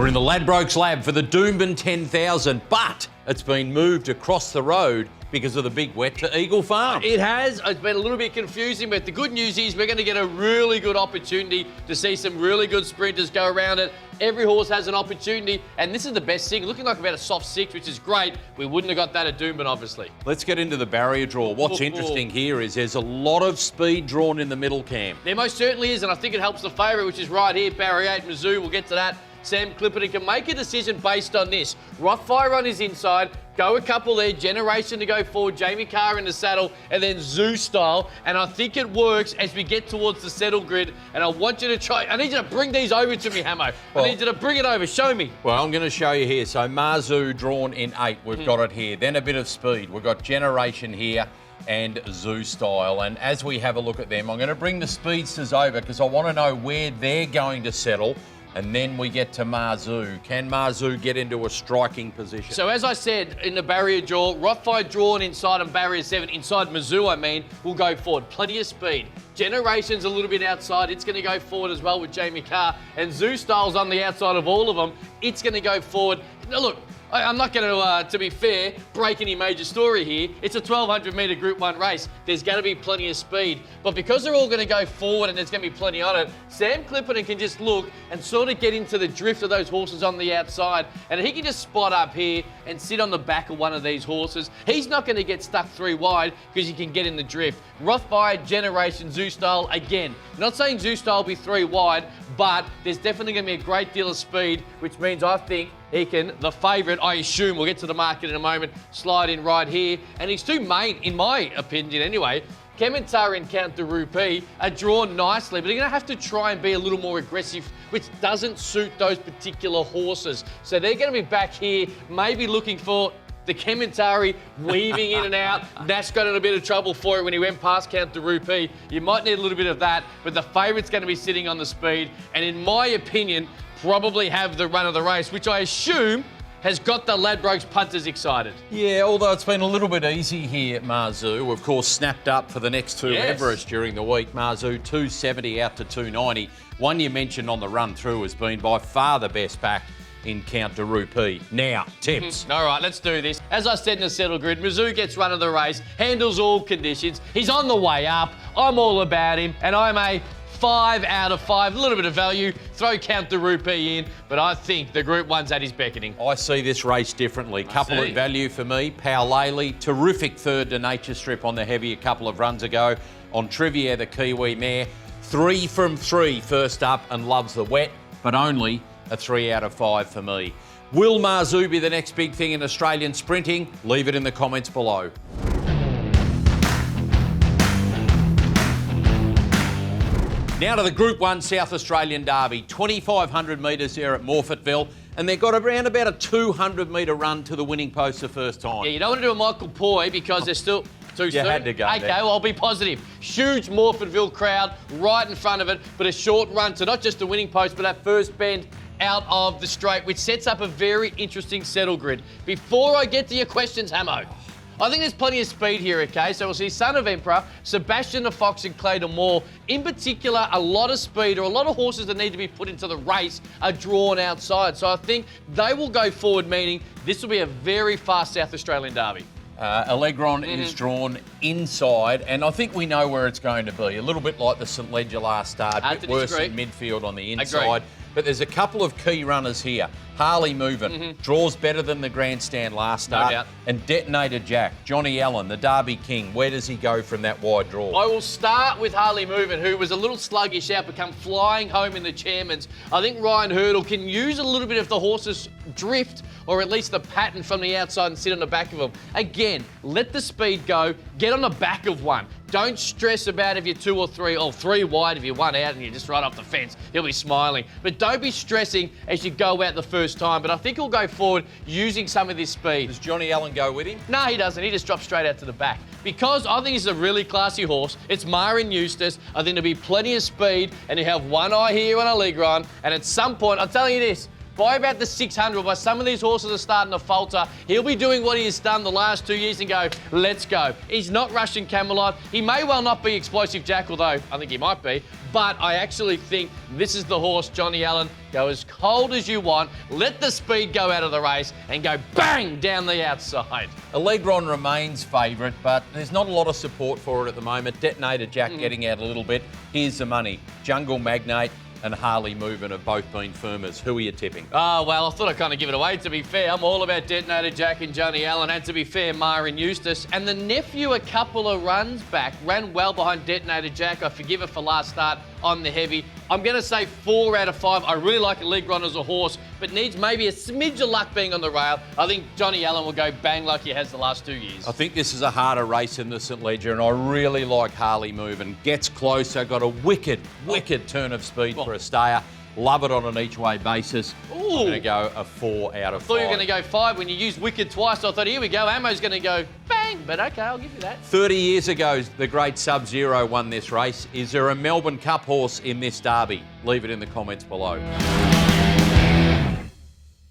in the Ladbrokes Lab for the Doomben 10,000, but it's been moved across the road because of the big wet to Eagle Farm. It has. It's been a little bit confusing, but the good news is we're going to get a really good opportunity to see some really good sprinters go around it. Every horse has an opportunity, and this is the best thing. Looking like about a soft 6, which is great. We wouldn't have got that at Doomben, obviously. Let's get into the barrier draw. What's interesting here is there's a lot of speed drawn in the middle, Cam. There most certainly is, and I think it helps the favourite, which is right here, Barrier 8, Mizzou. We'll get to that. Sam Clipperton can make a decision based on this. Rothfire on his inside, go a couple there, Generation to go forward, Jamie Carr in the saddle, and then Zoo style. And I think it works as we get towards the settle grid. And I want you to try, I need you to bring these over to me, Hamo. I need you to bring it over, show me. Well, I'm going to show you here. So Marzu drawn in 8, we've got it here. Then a bit of speed. We've got Generation here and Zoo style. And as we have a look at them, I'm going to bring the speedsters over because I want to know where they're going to settle. And then we get to Marzu. Can Marzu get into a striking position? So as I said, in the barrier draw, Rothfire drawn inside on barrier 7, inside Mizzou, I mean, will go forward. Plenty of speed. Generation's a little bit outside. It's going to go forward as well with Jamie Carr. And Zoo Style's on the outside of all of them. It's going to go forward. Now look, I'm not going to be fair, break any major story here. It's a 1,200 metre Group 1 race. There's going to be plenty of speed. But because they're all going to go forward and there's going to be plenty on it, Sam Clipperton can just look and sort of get into the drift of those horses on the outside. And he can just spot up here and sit on the back of one of these horses. He's not going to get stuck 3 wide because he can get in the drift. Rothfire, Generation, Zoo Style, again. I'm not saying Zoo Style will be 3 wide, but there's definitely going to be a great deal of speed, which means I think he can, the favourite, I assume, we'll get to the market in a moment, slide in right here. And his 2 main, in my opinion anyway, Kementar and Count de Rupee are drawn nicely, but they're going to have to try and be a little more aggressive, which doesn't suit those particular horses. So they're going to be back here, maybe looking for the Kementari weaving in and out. That's got in a bit of trouble for it when he went past Count de Rupee. You might need a little bit of that, but the favourite's going to be sitting on the speed. And in my opinion, probably have the run of the race, which I assume has got the Ladbrokes punters excited. Yeah, although it's been a little bit easy here at Marzu. Of course, snapped up for the next 2 Everest during the week. Marzu, 270 out to 290. One you mentioned on the run through has been by far the best back in Count de Rupee. Now, tips. All right, let's do this. As I said in the settle grid, Mizzou gets run of the race, handles all conditions. He's on the way up. I'm all about him, and I'm a 5 out of 5, a little bit of value. Throw Count de Rupee in, but I think the Group 1's at his beckoning. I see this race differently. Couple at value for me. Powlele, terrific third to Nature Strip on the heavy a couple of runs ago. On Trivia, the Kiwi mare. 3 from 3 first up and loves the wet, but only a 3 out of 5 for me. Will Marzu be the next big thing in Australian sprinting? Leave it in the comments below. Now to the Group 1 South Australian Derby. 2,500 metres there at Morfettville, and they've got around about a 200 metre run to the winning post the first time. Yeah, you don't want to do a Michael Poy because they're still too soon. Had to go okay, there. well, I'll be positive. Huge Morfettville crowd right in front of it, but a short run to not just the winning post, but that first bend out of the straight, which sets up a very interesting settle grid. Before I get to your questions, Hamo, I think there's plenty of speed here, okay? So we'll see Son of Emperor, Sebastian the Fox and Clayton Moore. In particular, a lot of speed or a lot of horses that need to be put into the race are drawn outside. So I think they will go forward, meaning this will be a very fast South Australian Derby. Allegron is drawn inside, and I think we know where it's going to be. A little bit like the St Ledger last start, a bit worse in midfield on the inside. But there's a couple of key runners here. Harley Moving, draws better than the grandstand last start. doubt. And Detonator Jack, Johnny Allen, the Derby King. Where does he go from that wide draw? I will start with Harley Moving, who was a little sluggish out, but come flying home in the Chairman's. I think Ryan Hurdle can use a little bit of the horse's drift, or at least the pattern from the outside and sit on the back of them. Again, let the speed go, get on the back of one. Don't stress about if you're 2 or 3, or 3 wide if you're 1 out and you're just right off the fence. He'll be smiling. But don't be stressing as you go out the first time. But I think he'll go forward using some of this speed. Does Johnny Allen go with him? No, he doesn't. He just drops straight out to the back. Because I think he's a really classy horse. It's Marin Eustace. I think there'll be plenty of speed, and you have one eye here on Allegron. And at some point, I'm telling you this, by about the 600, where some of these horses are starting to falter, he'll be doing what he has done the last 2 years and go, let's go. He's not rushing Camelot. He may well not be Explosive Jack, although I think he might be. But I actually think this is the horse, Johnny Allen. Go as cold as you want. Let the speed go out of the race and go bang down the outside. Allegron remains favourite, but there's not a lot of support for it at the moment. Detonator Jack getting out a little bit. Here's the money. Jungle Magnate and Harley Movin have both been firmers. Who are you tipping? Oh, well, I thought I'd kind of give it away, to be fair. I'm all about Detonator Jack and Johnny Allen, and to be fair, Mar and Eustace. And the nephew, a couple of runs back, ran well behind Detonator Jack. I forgive it for last start on the heavy. I'm going to say 4 out of 5. I really like Allegron as a horse, but needs maybe a smidge of luck being on the rail. I think Johnny Allen will go bang like he has the last 2 years. I think this is a harder race in the St Ledger, and I really like Harley Movin. Gets closer, got a wicked turn of speed for a stayer. Love it on an each-way basis. I'm going to go a 4 out of 5. I thought you were going to go 5 when you used Wicked twice. I thought, here we go, Ammo's going to go bang. But okay, I'll give you that. 30 years ago, the great Sub-Zero won this race. Is there a Melbourne Cup horse in this derby? Leave it in the comments below.